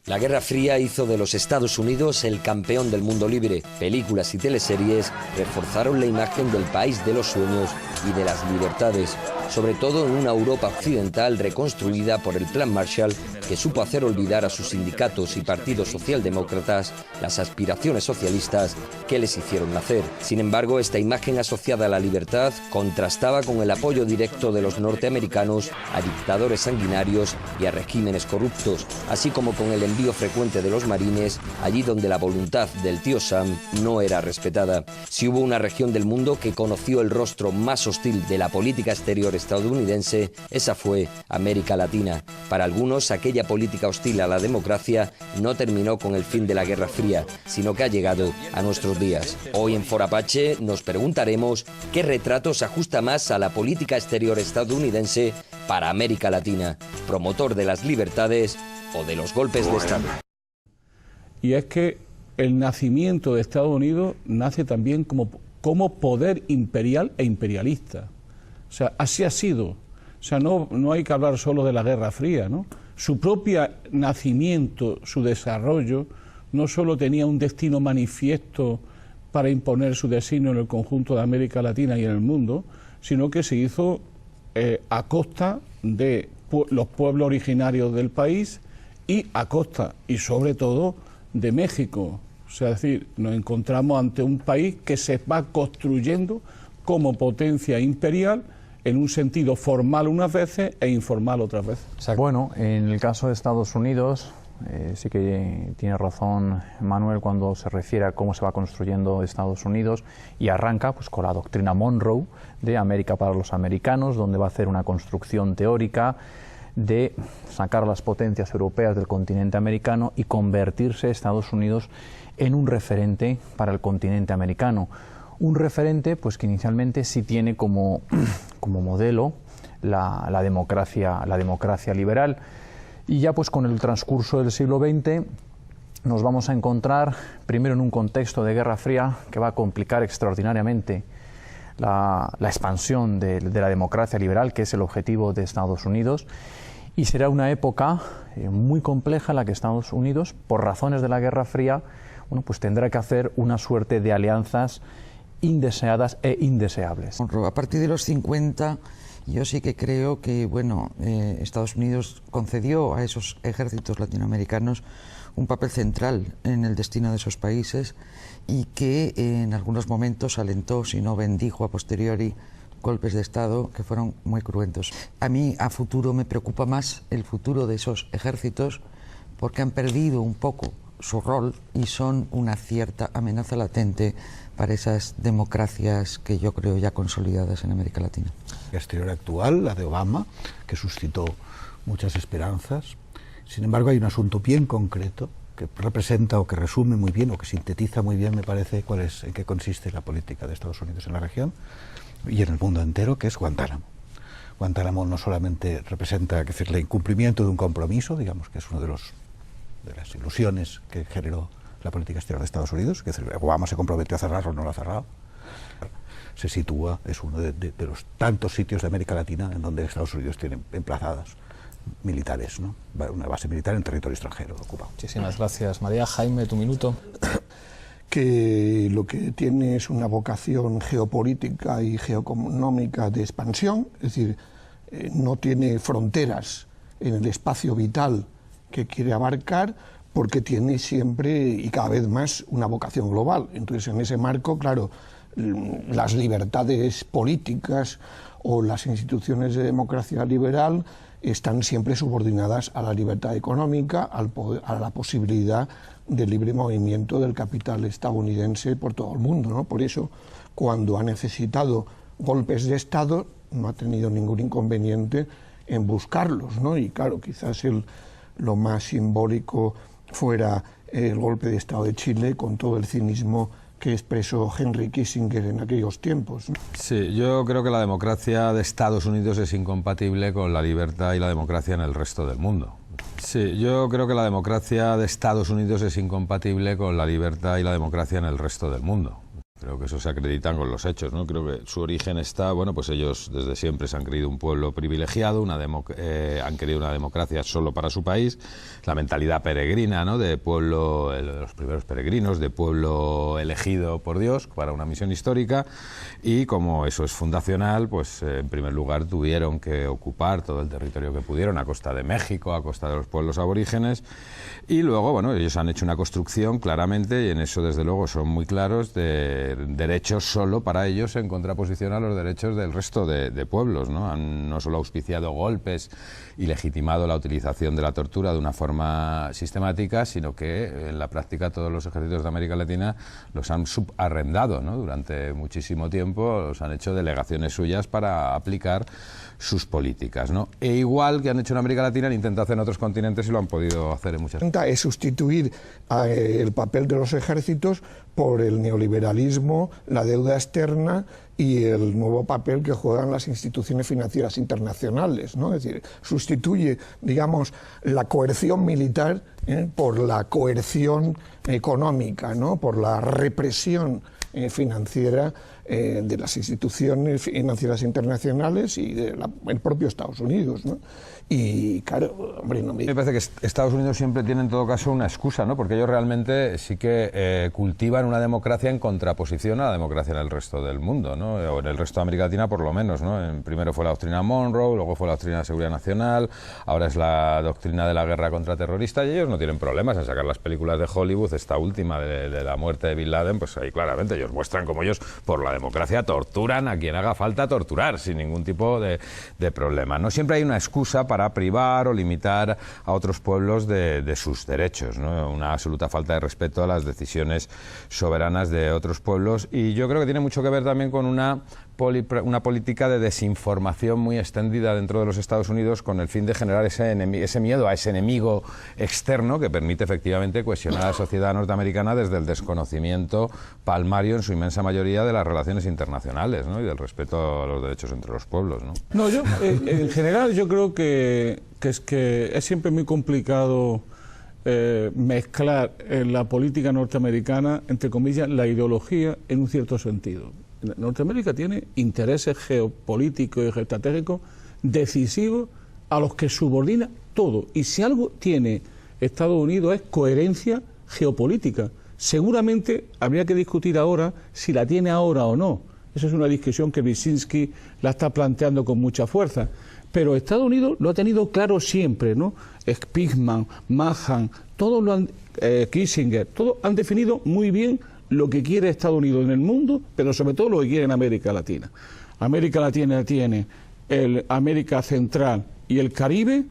La Guerra Fría hizo de los Estados Unidos el campeón del mundo libre. Películas y teleseries reforzaron la imagen del país de los sueños y de las libertades, sobre todo en una Europa occidental reconstruida por el Plan Marshall, que supo hacer olvidar a sus sindicatos y partidos socialdemócratas las aspiraciones socialistas que les hicieron nacer. Sin embargo, esta imagen asociada a la libertad contrastaba con el apoyo directo de los norteamericanos a dictadores sanguinarios y a regímenes corruptos, así como con el envío frecuente de los marines allí donde la voluntad del tío Sam no era respetada. Si hubo una región del mundo que conoció el rostro más hostil de la política exterior estadounidense, esa fue América Latina. Para algunos, aquella política hostil a la democracia no terminó con el fin de la Guerra Fría, sino que ha llegado a nuestros días. Hoy en Fora Apache nos preguntaremos qué retrato se ajusta más a la política exterior estadounidense para América Latina, promotor de las libertades o de los golpes de Estado. Y es que el nacimiento de Estados Unidos nace también como poder imperial e imperialista. O sea, así ha sido. O sea, no hay que hablar solo de la Guerra Fría, ¿no? Su propio nacimiento, su desarrollo, no solo tenía un destino manifiesto para imponer su destino en el conjunto de América Latina y en el mundo, sino que se hizo a costa de los pueblos originarios del país y a costa, y sobre todo, de México. O sea, es decir, nos encontramos ante un país que se va construyendo como potencia imperial en un sentido formal unas veces e informal otras veces. Bueno, en el caso de Estados Unidos, sí que tiene razón Manuel cuando se refiere a cómo se va construyendo Estados Unidos, y arranca pues con la doctrina Monroe de América para los americanos, donde va a hacer una construcción teórica de sacar a las potencias europeas del continente americano y convertirse Estados Unidos en un referente para el continente americano. Un referente pues que inicialmente sí tiene como modelo la democracia liberal, y ya pues con el transcurso del siglo XX nos vamos a encontrar primero en un contexto de Guerra Fría que va a complicar extraordinariamente la expansión de la democracia liberal, que es el objetivo de Estados Unidos, y será una época muy compleja en la que Estados Unidos, por razones de la Guerra Fría, bueno, pues tendrá que hacer una suerte de alianzas indeseadas e indeseables. A partir de los 50 yo sí que creo que bueno, Estados Unidos concedió a esos ejércitos latinoamericanos un papel central en el destino de esos países, y que en algunos momentos alentó, si no bendijo a posteriori, golpes de Estado que fueron muy cruentos. A mí a futuro me preocupa más el futuro de esos ejércitos, porque han perdido un poco su rol y son una cierta amenaza latente para esas democracias que yo creo ya consolidadas en América Latina. La exterior actual, la de Obama, que suscitó muchas esperanzas. Sin embargo, hay un asunto bien concreto que representa o que resume muy bien o que sintetiza muy bien, me parece, en qué consiste la política de Estados Unidos en la región y en el mundo entero, que es Guantánamo. Guantánamo no solamente representa, que es el incumplimiento de un compromiso, digamos, que es uno de las ilusiones que generó la política exterior de Estados Unidos, que Obama se comprometió a cerrarlo, no lo ha cerrado. Se sitúa, es uno de los tantos sitios de América Latina en donde Estados Unidos tiene emplazadas militares, ¿no? Una base militar en territorio extranjero ocupado. Muchísimas gracias. María Jaime, tu minuto. Que lo que tiene es una vocación geopolítica y geoeconómica de expansión, es decir, no tiene fronteras en el espacio vital que quiere abarcar, porque tiene siempre y cada vez más una vocación global. Entonces, en ese marco, claro, las libertades políticas o las instituciones de democracia liberal están siempre subordinadas a la libertad económica, a la posibilidad de libre movimiento del capital estadounidense por todo el mundo, ¿no? Por eso, cuando ha necesitado golpes de Estado, no ha tenido ningún inconveniente en buscarlos, ¿no? Y claro, quizás lo más simbólico fuera el golpe de Estado de Chile, con todo el cinismo que expresó Henry Kissinger en aquellos tiempos, ¿no? Sí, yo creo que la democracia de Estados Unidos es incompatible con la libertad y la democracia en el resto del mundo. Sí, yo creo que la democracia de Estados Unidos es incompatible con la libertad y la democracia en el resto del mundo. Creo que eso se acreditan con los hechos, ¿no? Creo que su origen está, bueno, pues ellos desde siempre se han creído un pueblo privilegiado, han querido una democracia solo para su país, la mentalidad peregrina, ¿no? De pueblo, de los primeros peregrinos, de pueblo elegido por Dios para una misión histórica, y como eso es fundacional, pues en primer lugar tuvieron que ocupar todo el territorio que pudieron a costa de México, a costa de los pueblos aborígenes, y luego, bueno, ellos han hecho una construcción claramente, y en eso desde luego son muy claros, de derechos solo para ellos en contraposición a los derechos del resto de pueblos, ¿no? Han no solo auspiciado golpes y legitimado la utilización de la tortura de una forma sistemática, sino que en la práctica todos los ejércitos de América Latina los han subarrendado, ¿no? Durante muchísimo tiempo los han hecho delegaciones suyas para aplicar sus políticas, ¿no? E igual que han hecho en América Latina, han intentado hacer en otros continentes y lo han podido hacer en muchas. Es sustituir el papel de los ejércitos por el neoliberalismo, la deuda externa y el nuevo papel que juegan las instituciones financieras internacionales, ¿no? Es decir, sustituye, digamos, la coerción militar por la coerción económica, ¿no? Por la represión financiera de las instituciones financieras internacionales y del propio Estados Unidos, ¿no? Y claro, hombre, no me parece que Estados Unidos siempre tiene en todo caso una excusa, ¿no? Porque ellos realmente sí que cultivan una democracia en contraposición a la democracia en el resto del mundo, ¿no? O en el resto de América Latina por lo menos, ¿no? Primero fue la doctrina Monroe, luego fue la doctrina de seguridad nacional, ahora es la doctrina de la guerra contra terroristas, y ellos no tienen problemas en sacar las películas de Hollywood, esta última de la muerte de Bin Laden, pues ahí claramente ellos muestran cómo ellos por la democracia torturan a quien haga falta torturar sin ningún tipo de problema, ¿no? Siempre hay una excusa para privar o limitar a otros pueblos de sus derechos, ¿no? Una absoluta falta de respeto a las decisiones soberanas de otros pueblos, y yo creo que tiene mucho que ver también con una política de desinformación muy extendida dentro de los Estados Unidos con el fin de generar ese miedo a ese enemigo externo que permite efectivamente cohesionar a la sociedad norteamericana desde el desconocimiento palmario en su inmensa mayoría de las relaciones internacionales, ¿no? Y del respeto a los derechos entre los pueblos, ¿no? No, yo en general yo creo que es siempre muy complicado mezclar en la política norteamericana, entre comillas, la ideología en un cierto sentido. Norteamérica tiene intereses geopolíticos y geoestratégicos decisivos a los que subordina todo. Y si algo tiene Estados Unidos es coherencia geopolítica. Seguramente habría que discutir ahora si la tiene ahora o no. Esa es una discusión que Brzezinski la está planteando con mucha fuerza. Pero Estados Unidos lo ha tenido claro siempre, ¿no? Spigman, Mahan, todos lo han, Kissinger, todos han definido muy bien lo que quiere Estados Unidos en el mundo, pero sobre todo lo que quiere en América Latina. América Latina tiene el América Central y el Caribe,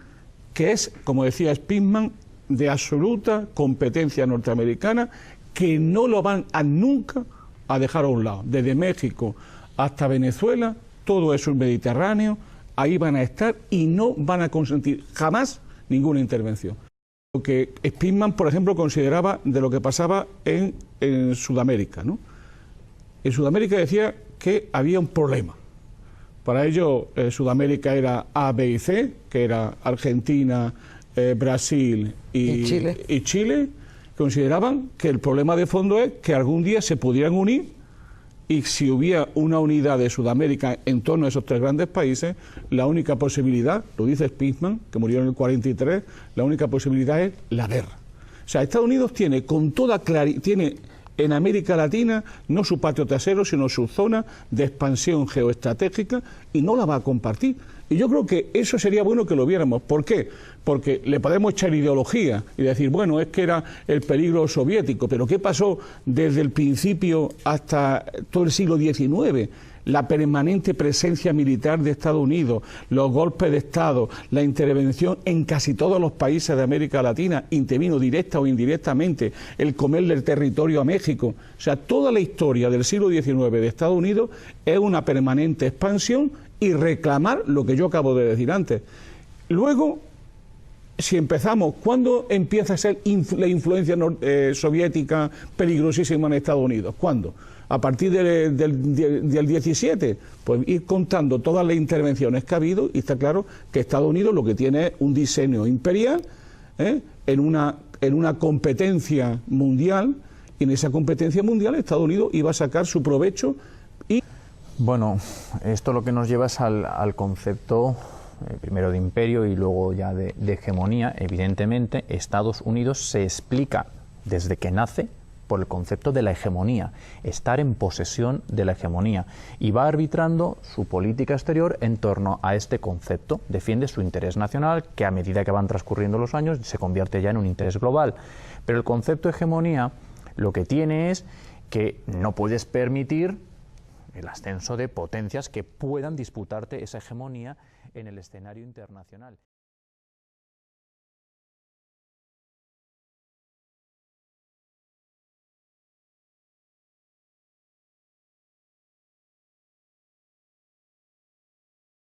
que es, como decía Spigman, de absoluta competencia norteamericana, que no lo van a nunca a dejar a un lado. Desde México hasta Venezuela, todo es un Mediterráneo, ahí van a estar y no van a consentir jamás ninguna intervención. Lo que Spigman, por ejemplo, consideraba de lo que pasaba en Sudamérica, ¿no? En Sudamérica decía que había un problema. Para ello, Sudamérica era A, B y C, que era Argentina, Brasil y Chile. Consideraban que el problema de fondo es que algún día se pudieran unir, y si hubiera una unidad de Sudamérica en torno a esos tres grandes países, la única posibilidad, lo dice Spigman, que murió en el 43, la única posibilidad es la guerra. O sea, Estados Unidos tiene con toda claridad, tiene en América Latina no su patio trasero, sino su zona de expansión geoestratégica, y no la va a compartir. Y yo creo que eso sería bueno que lo viéramos. ¿Por qué? Porque le podemos echar ideología y decir, bueno, es que era el peligro soviético, pero ¿qué pasó desde el principio hasta todo el siglo XIX? La permanente presencia militar de Estados Unidos, los golpes de Estado, la intervención en casi todos los países de América Latina, intervino directa o indirectamente, el comerle el territorio a México. O sea, toda la historia del siglo XIX de Estados Unidos es una permanente expansión y reclamar lo que yo acabo de decir antes. Luego, si empezamos, ¿cuándo empieza a ser la influencia soviética peligrosísima en Estados Unidos? ¿Cuándo? A partir del 17, pues ir contando todas las intervenciones que ha habido, y está claro que Estados Unidos lo que tiene es un diseño imperial en una competencia mundial, y en esa competencia mundial Estados Unidos iba a sacar su provecho. Y bueno, esto lo que nos lleva es al concepto primero de imperio y luego ya de hegemonía. Evidentemente, Estados Unidos se explica desde que nace por el concepto de la hegemonía, estar en posesión de la hegemonía, y va arbitrando su política exterior en torno a este concepto. Defiende su interés nacional, que a medida que van transcurriendo los años se convierte ya en un interés global. Pero el concepto de hegemonía lo que tiene es que no puedes permitir el ascenso de potencias que puedan disputarte esa hegemonía en el escenario internacional.